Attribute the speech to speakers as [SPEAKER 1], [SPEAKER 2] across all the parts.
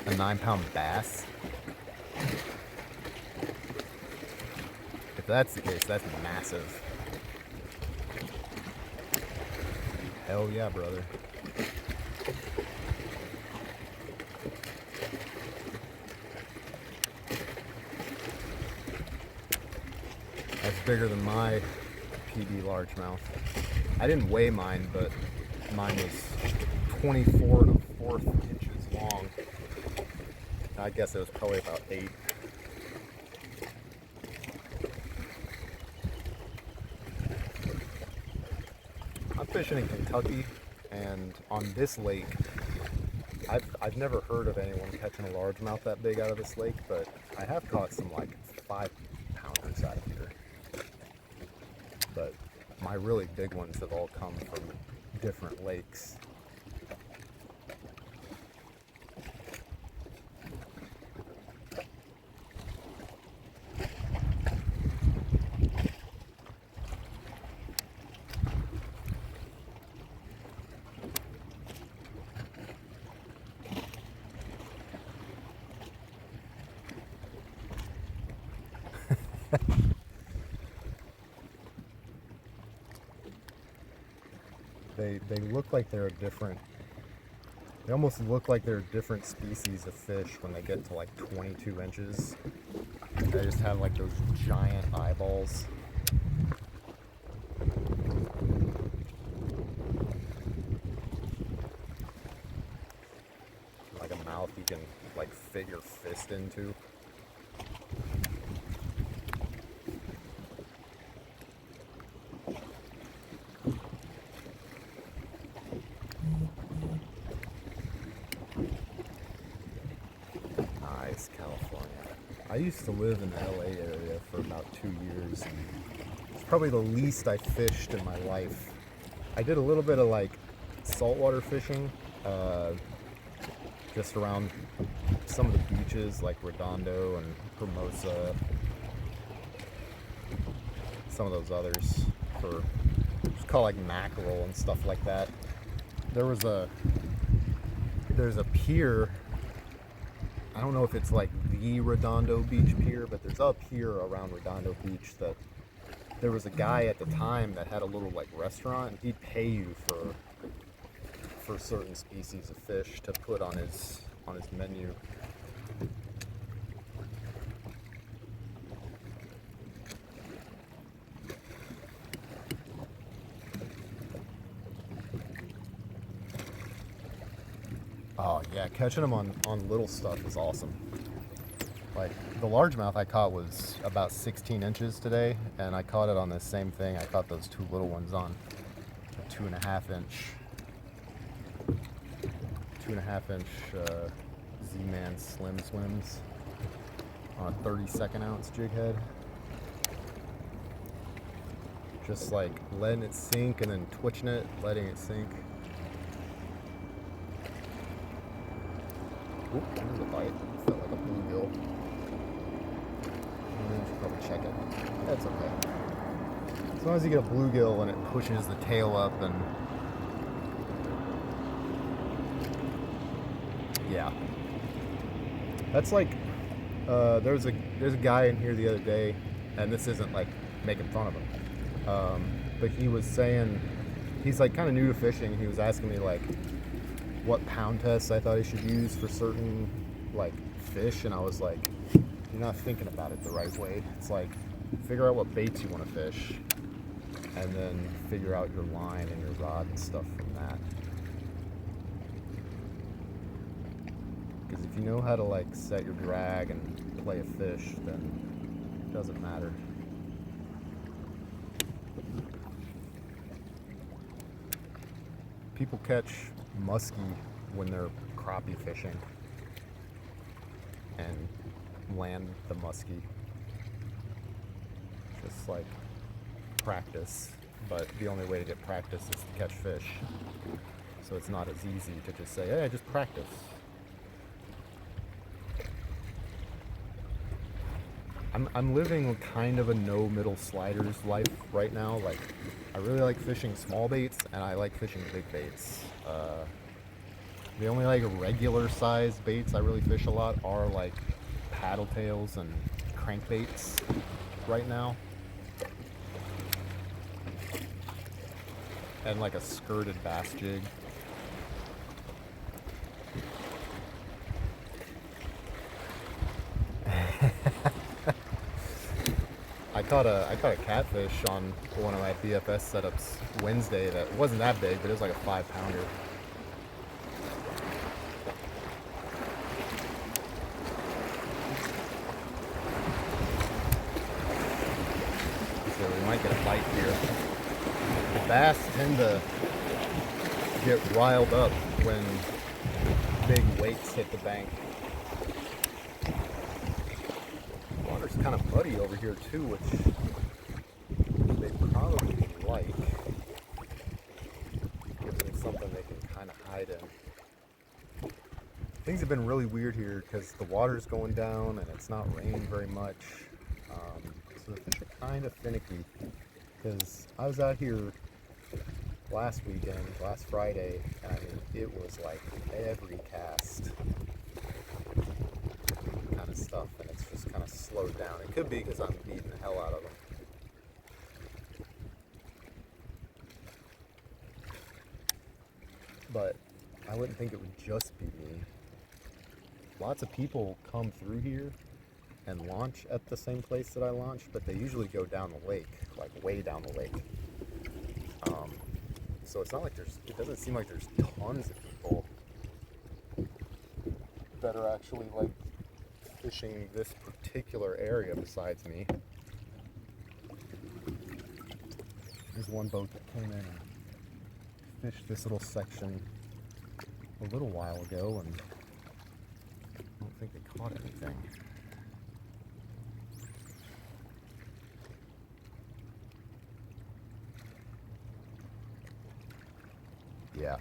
[SPEAKER 1] a 9-pound bass. If that's the case, that's massive. Hell yeah, brother. That's bigger than my PB largemouth. I didn't weigh mine, but mine was 24 1/4 inches long. I guess it was probably about 8. I'm fishing in Kentucky, and on this lake, I've never heard of anyone catching a largemouth that big out of this lake, but I have caught some like 5-pounders out of here. But my really big ones have all come from different lakes. They look like they're a different, they almost look like they're different species of fish when they get to like 22 inches. They just have like those giant eyeballs. Like a mouth you can like fit your fist into. California. I used to live in the LA area for about 2 years. It's probably the least I fished in my life. I did a little bit of like saltwater fishing, just around some of the beaches like Redondo and Hermosa, some of those others for just call like mackerel and stuff like that. There's a pier. I don't know if it's like the Redondo Beach pier, but there's a pier around Redondo Beach that there was a guy at the time that had a little like restaurant, and he'd pay you for certain species of fish to put on his menu. Oh yeah, catching them on little stuff is awesome. Like the largemouth I caught was about 16 inches today, and I caught it on the same thing. I caught those 2 little ones on a 2.5 inch Z-Man Slim Swims on a 32nd ounce jig head. Just like letting it sink and then twitching it, letting it sink. Oop, there's a bite. It felt like a bluegill. I should probably check it. That's okay. As long as you get a bluegill and it pushes the tail up, and yeah, that's like there's a guy in here the other day, and this isn't like making fun of him, but he was saying he's like kind of new to fishing. He was asking me like what pound tests I thought I should use for certain like fish, and I was like, you're not thinking about it the right way. It's like figure out what baits you want to fish, and then figure out your line and your rod and stuff from that. Because if you know how to like set your drag and play a fish, then it doesn't matter. People catch muskie when they're crappie fishing and land the muskie. Just like practice, but the only way to get practice is to catch fish. So it's not as easy to just say, hey, just practice. I'm living kind of a no middle sliders life right now. Like, I really like fishing small baits, and I like fishing big baits. The only like regular size baits I really fish a lot are like paddle tails and crankbaits right now. And like a skirted bass jig. I caught a catfish on one of my BFS setups Wednesday that wasn't that big, but it was like a 5-pounder. So we might get a bite here. The bass tend to get riled up when big weights hit the bank. Water's kind of muddy over here too, which they probably like. Gives them something they can kind of hide in. Things have been really weird here because the water's going down and it's not raining very much. So the fish are kind of finicky. Because I was out here last weekend, last Friday, and I mean, it was like every cast kind of stuff, and it's just kind of slowed down. It could be because I'm beating the hell out of them. But I wouldn't think it would just be me. Lots of people come through here and launch at the same place that I launch, but they usually go down the lake, like way down the lake. So it's not like it doesn't seem like there's tons of people that are actually like fishing this particular area besides me. There's one boat that came in and fished this little section a little while ago, and I don't think they caught anything. Yeah.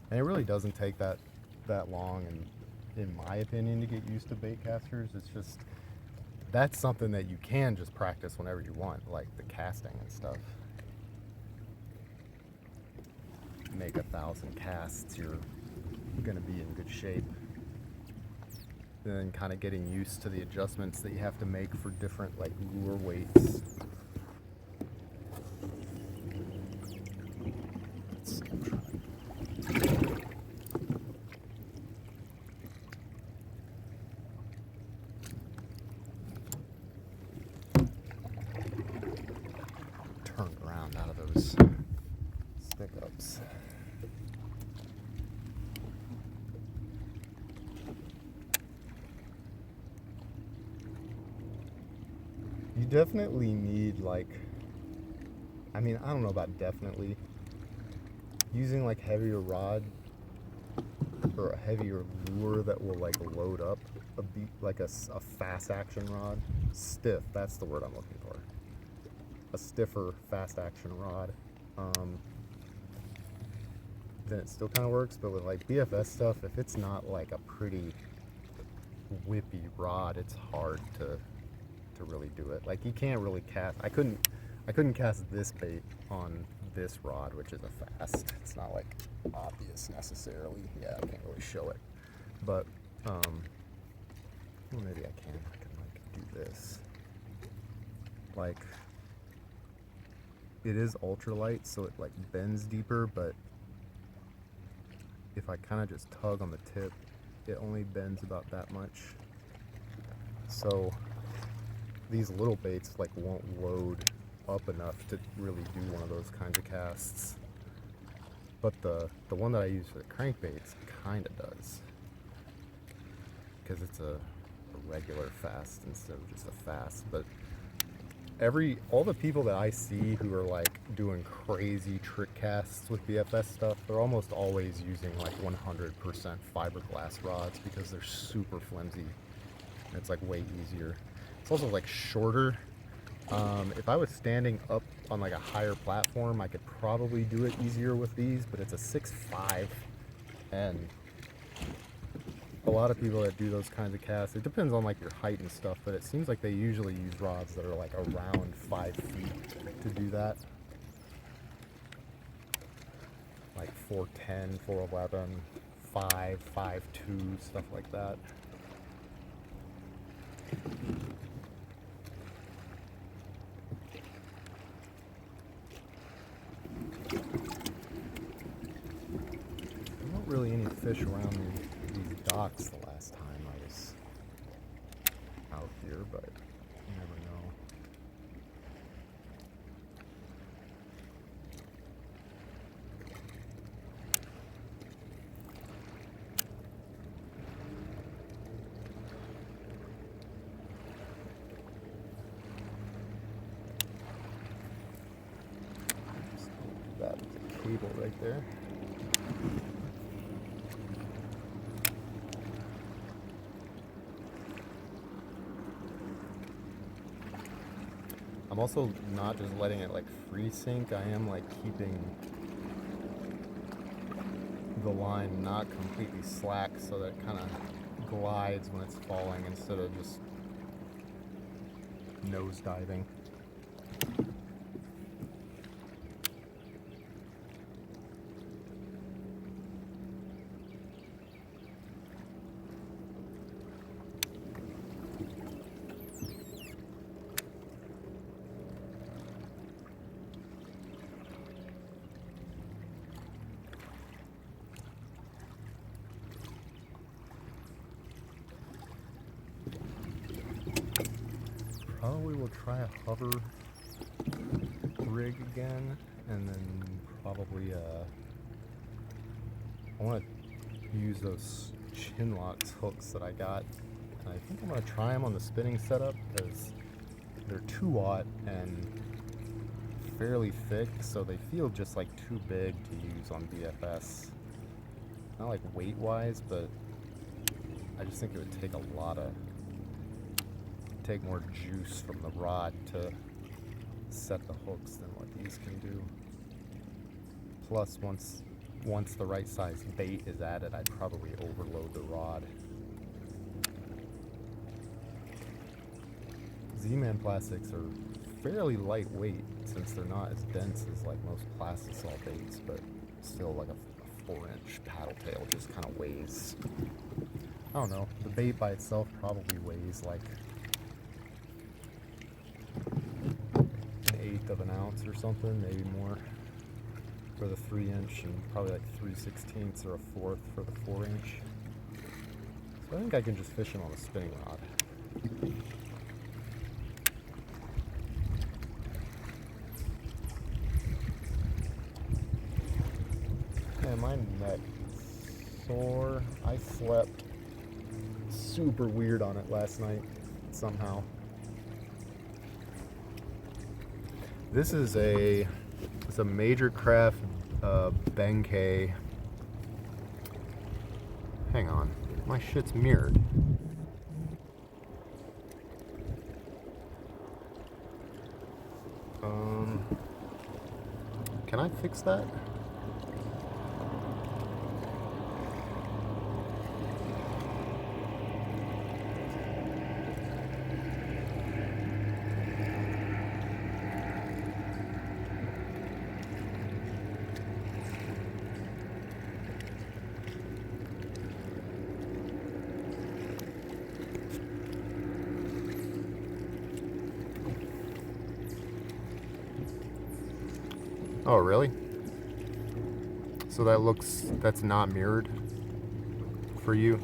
[SPEAKER 1] And it really doesn't take that long, and in my opinion, to get used to bait casters. It's just, that's something that you can just practice whenever you want, like the casting and stuff. Make 1,000 casts, you're gonna be in good shape. And then kind of getting used to the adjustments that you have to make for different like lure weights. Turned around out of those stick ups. You definitely need like, I mean, I don't know about definitely, using like heavier rod or a heavier lure that will like load up like a fast action rod. Stiff, that's the word I'm looking for. A stiffer fast action rod. Then it still kind of works, but with like BFS stuff, if it's not like a pretty whippy rod, it's hard to really do it. Like you can't really cast. I couldn't cast this bait on this rod, which is a fast. It's not like obvious necessarily. Yeah, I can't really show it, but well, maybe I can. I can like do this. Like it is ultralight, so it like bends deeper, but if I kind of just tug on the tip, it only bends about that much. So these little baits like won't load up enough to really do one of those kinds of casts. But the one that I use for the crankbaits kind of does, because it's a regular fast instead of just a fast. But all the people that I see who are like doing crazy trick casts with BFS stuff, they're almost always using like 100% fiberglass rods because they're super flimsy and it's like way easier. It's also like shorter. If I was standing up on like a higher platform, I could probably do it easier with these, but it's a 6'5", and a lot of people that do those kinds of casts, it depends on like your height and stuff, but it seems like they usually use rods that are like around 5 feet to do that. Like 410, 411, 5, 5.2, stuff like that. Not really any fish around these docks the last time I was out here, but you never know. That cable right there. I'm also not just letting it like free sink. I am like keeping the line not completely slack so that it kind of glides when it's falling instead of just nose diving. Probably will try a hover rig again, and then probably I want to use those Chinlocks hooks that I got, and I think I'm going to try them on the spinning setup because they're 2-aught and fairly thick, so they feel just like too big to use on BFS. Not like weight wise, but I just think it would take more juice from the rod to set the hooks than what these can do. Plus, once the right size bait is added, I'd probably overload the rod. Z-Man plastics are fairly lightweight since they're not as dense as like most plastisol baits, but still like a 4-inch paddle tail just kind of weighs, I don't know, the bait by itself probably weighs like 1/8 of an ounce or something, maybe more for the 3-inch, and probably like 3/16 or a 1/4 for the 4-inch. So I think I can just fish them on a spinning rod. Yeah, my neck is sore. I slept super weird on it last night somehow. This is it's a Major Craft Benkei. Hang on, my shit's mirrored. Can I fix that? Oh, really? So that's not mirrored for you?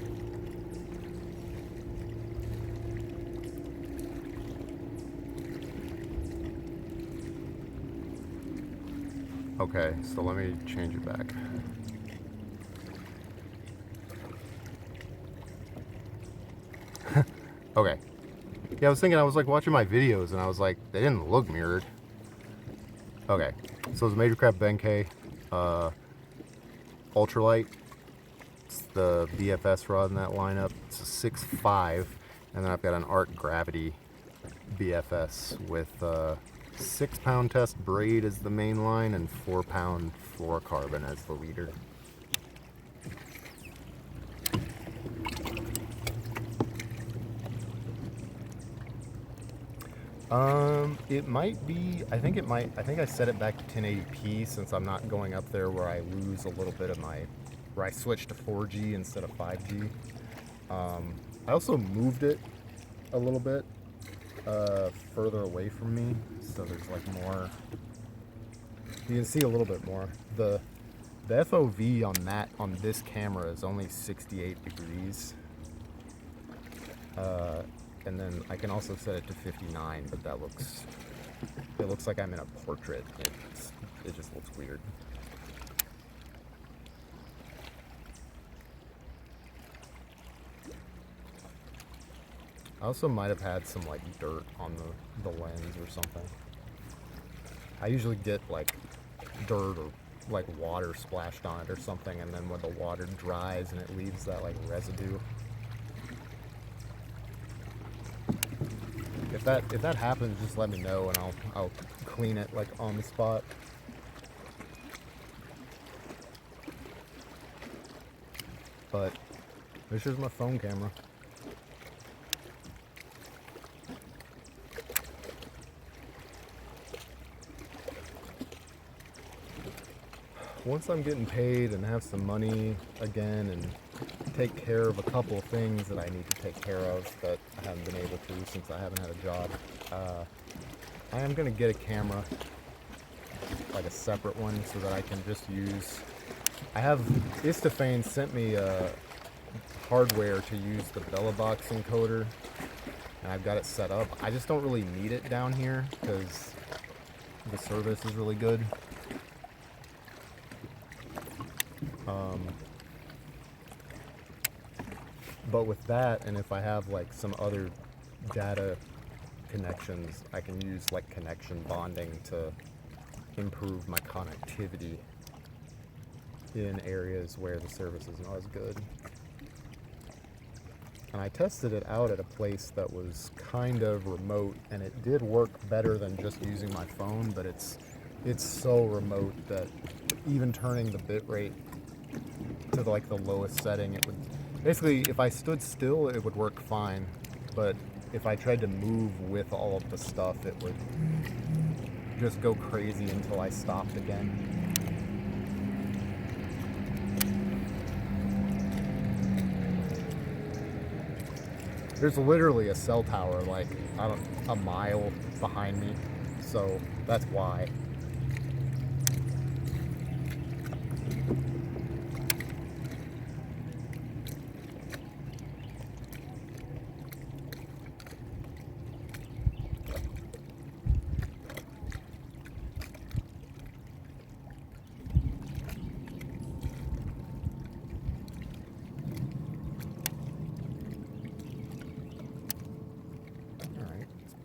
[SPEAKER 1] Okay, so let me change it back. Okay. Yeah, I was like watching my videos and I was like, they didn't look mirrored. Okay, so it's Major Craft Benkei ultralight. It's the BFS rod in that lineup. It's a 6.5, and then I've got an Art Gravity BFS with 6-pound test braid as the main line and 4-pound fluorocarbon as the leader. It might be. I think I set it back to 1080p since I'm not going up there where I lose a little bit of where I switch to 4G instead of 5G. I also moved it a little bit further away from me, so there's like more. You can see a little bit more. The FOV on this camera is only 68 degrees. And then I can also set it to 59, but it looks like I'm in a portrait. It just looks weird. I also might have had some like dirt on the lens or something. I usually get like dirt or like water splashed on it or something, and then when the water dries and it leaves that like residue. If that happens, just let me know and I'll clean it like on the spot. But this is my phone camera. Once I'm getting paid and have some money again and take care of a couple of things that I need to take care of that I haven't been able to since I haven't had a job, I am going to get a camera, like a separate one, so that I can just use. I have Istefane sent me hardware to use the Bella Box encoder, and I've got it set up. I just don't really need it down here because the service is really good. But with that, and if I have like some other data connections, I can use like connection bonding to improve my connectivity in areas where the service is not as good. And I tested it out at a place that was kind of remote, and it did work better than just using my phone, but it's so remote that even turning the bitrate to like the lowest setting, it would basically, if I stood still, it would work fine, but if I tried to move with all of the stuff, it would just go crazy until I stopped again. There's literally a cell tower like a mile behind me, so that's why.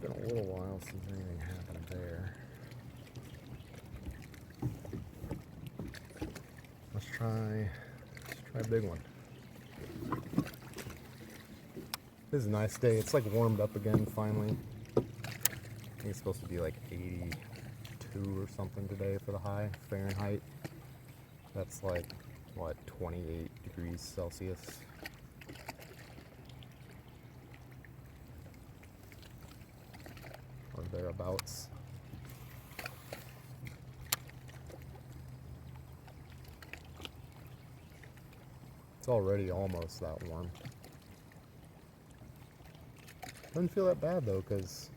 [SPEAKER 1] A little while since anything happened there. Let's try a big one. This is a nice day. It's like warmed up again finally. I think it's supposed to be like 82 or something today for the high Fahrenheit. That's like what, 28 degrees Celsius. Or thereabouts. It's already almost that warm. Doesn't feel that bad though, because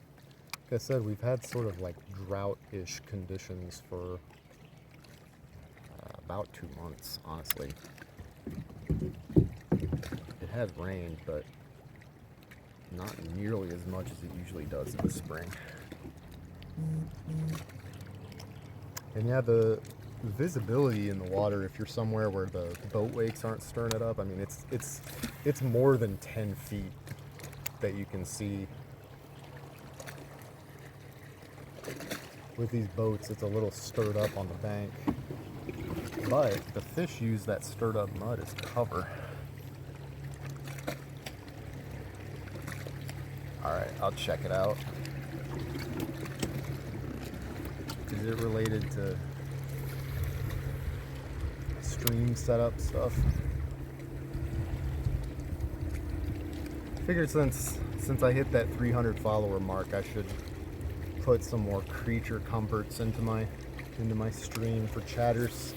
[SPEAKER 1] like I said, we've had sort of like drought-ish conditions for about 2 months, honestly. It has rained, but not nearly as much as it usually does in the spring. And yeah, the visibility in the water, if you're somewhere where the boat wakes aren't stirring it up, I mean, it's more than 10 feet that you can see. With these boats, it's a little stirred up on the bank, but the fish use that stirred up mud as cover. Alright, I'll check it out. Is it related to stream setup stuff? Figured since I hit that 300 follower mark, I should put some more creature comforts into my stream for chatters.